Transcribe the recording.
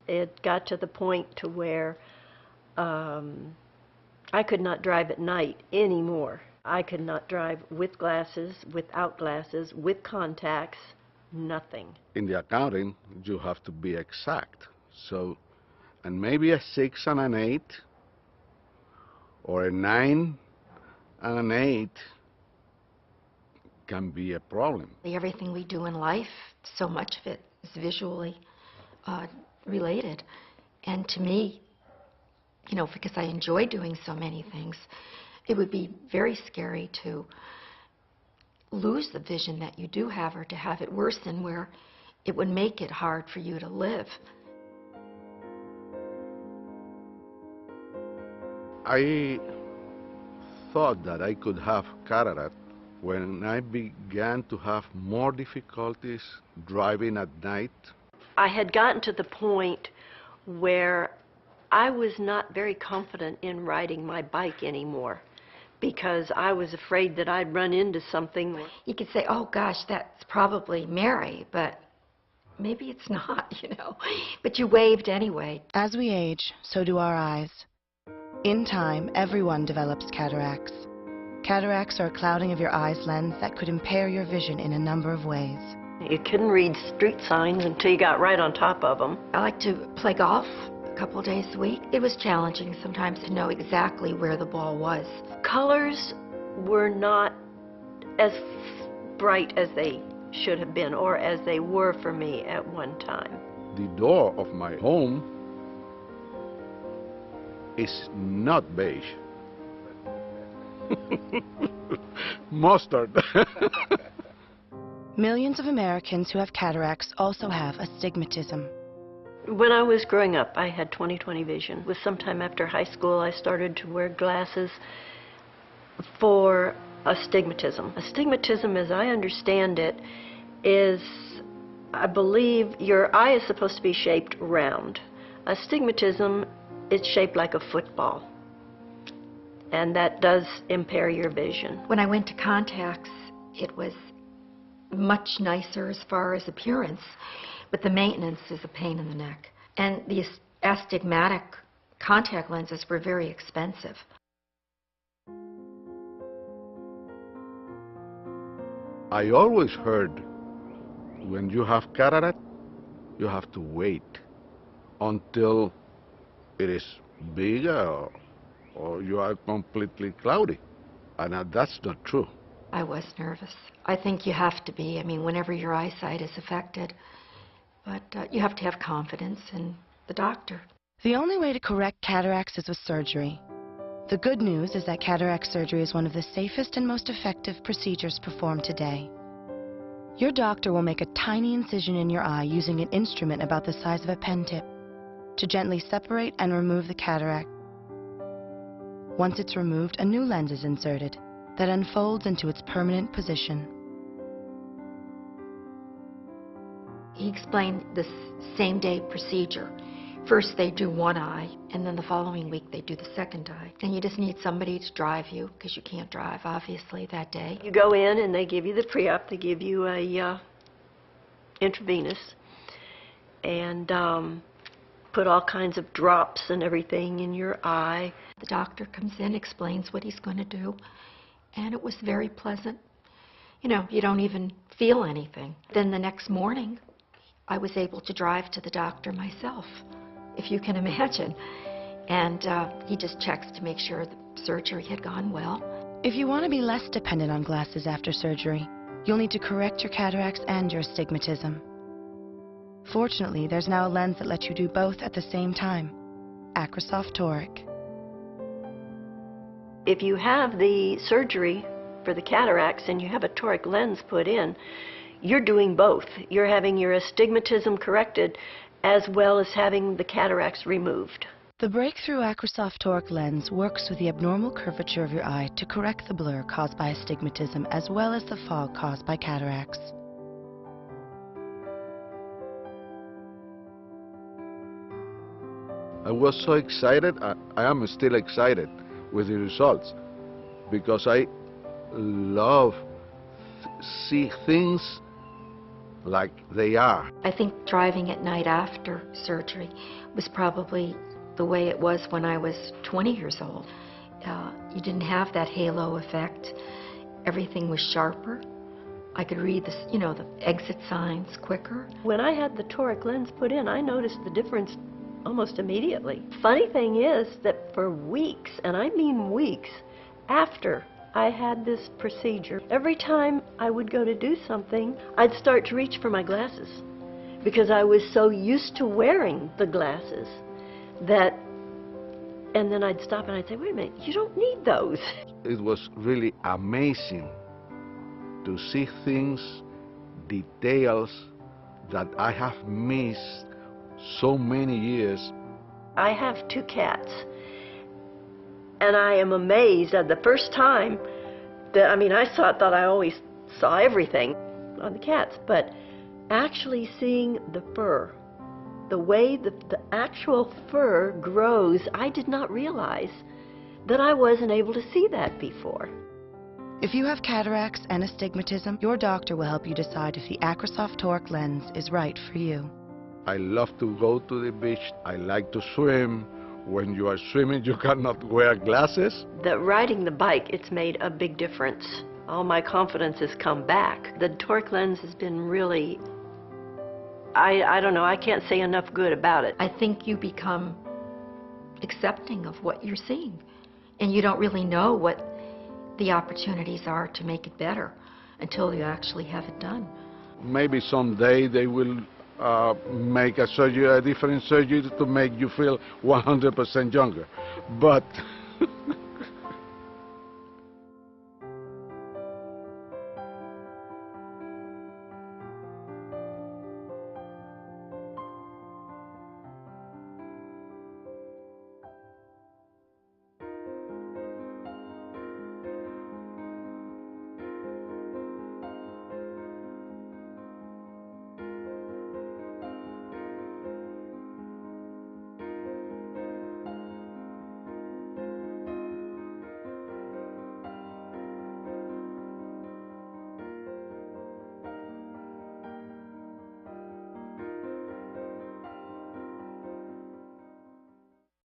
It got to the point to where I could not drive at night anymore. I could not drive with glasses, without glasses, with contacts, nothing. In the accounting, you have to be exact. So, and maybe a 6 and an 8, or a 9 and an 8 can be a problem. Everything we do in life, so much of it is visually related. And to me, you know, because I enjoy doing so many things, it would be very scary to lose the vision that you do have, or to have it worsen where it would make it hard for you to live. I thought that I could have cataract when I began to have more difficulties driving at night. I had gotten to the point where I was not very confident in riding my bike anymore, because I was afraid that I'd run into something. You could say, oh gosh, that's probably Mary, but maybe it's not, you know. But you waved anyway. As we age, so do our eyes. In time, everyone develops cataracts. Cataracts are a clouding of your eye's lens that could impair your vision in a number of ways. You couldn't read street signs until you got right on top of them. I like to play golf a couple days a week. It was challenging sometimes to know exactly where the ball was. Colors were not as bright as they should have been, or as they were for me at one time. The door of my home is not beige. Mustard. Millions of Americans who have cataracts also have astigmatism. When I was growing up, I had 20/20 vision. It was sometime after high school I started to wear glasses for astigmatism. Astigmatism, as I understand it, is, I believe, your eye is supposed to be shaped round. Astigmatism is shaped like a football, and that does impair your vision. When I went to contacts, it was much nicer as far as appearance, but the maintenance is a pain in the neck. And the astigmatic contact lenses were very expensive. I always heard when you have cataract, you have to wait until it is bigger or you are completely cloudy. And that's not true. I was nervous. I think you have to be. I mean, whenever your eyesight is affected. But you have to have confidence in the doctor. The only way to correct cataracts is with surgery. The good news is that cataract surgery is one of the safest and most effective procedures performed today. Your doctor will make a tiny incision in your eye using an instrument about the size of a pen tip to gently separate and remove the cataract. Once it's removed, a new lens is inserted that unfolds into its permanent position. He explained this same-day procedure. First they do one eye, and then the following week they do the second eye. And you just need somebody to drive you, because you can't drive, obviously, that day. You go in and they give you the pre-op. They give you a intravenous, and put all kinds of drops and everything in your eye. The doctor comes in, explains what he's going to do, and it was very pleasant. You know, you don't even feel anything. Then the next morning, I was able to drive to the doctor myself, if you can imagine. And he just checks to make sure the surgery had gone well. If you want to be less dependent on glasses after surgery, you'll need to correct your cataracts and your astigmatism. Fortunately, there's now a lens that lets you do both at the same time. Acrosoft Toric. If you have the surgery for the cataracts and you have a toric lens put in, you're doing both. You're having your astigmatism corrected as well as having the cataracts removed. The breakthrough Acrosoft Toric lens works with the abnormal curvature of your eye to correct the blur caused by astigmatism as well as the fog caused by cataracts. I was so excited. I am still excited with the results because I love see things like they are. I think driving at night after surgery was probably the way it was when I was 20 years old. You didn't have that halo effect. Everything was sharper. I could read the, the exit signs quicker. When I had the toric lens put in, I noticed the difference almost immediately. Funny thing is that for weeks, and I mean weeks, after I had this procedure, every time I would go to do something, I'd start to reach for my glasses because I was so used to wearing the glasses that, and then I'd stop and I'd say, wait a minute, you don't need those. It was really amazing to see things, details that I have missed so many years. I have 2 cats, and I am amazed at the first time that, I thought I always saw everything on the cats, but actually seeing the fur, the way the actual fur grows, I did not realize that I wasn't able to see that before. If you have cataracts and astigmatism, your doctor will help you decide if the Acrosoft toric lens is right for you. I love to go to the beach. I like to swim. When you are swimming, you cannot wear glasses. That riding the bike, it's made a big difference. All my confidence has come back. The toric lens has been really, I don't know, I can't say enough good about it. I think you become accepting of what you're seeing, and you don't really know what the opportunities are to make it better until you actually have it done. Maybe someday they will make a different surgery to make you feel 100% younger. But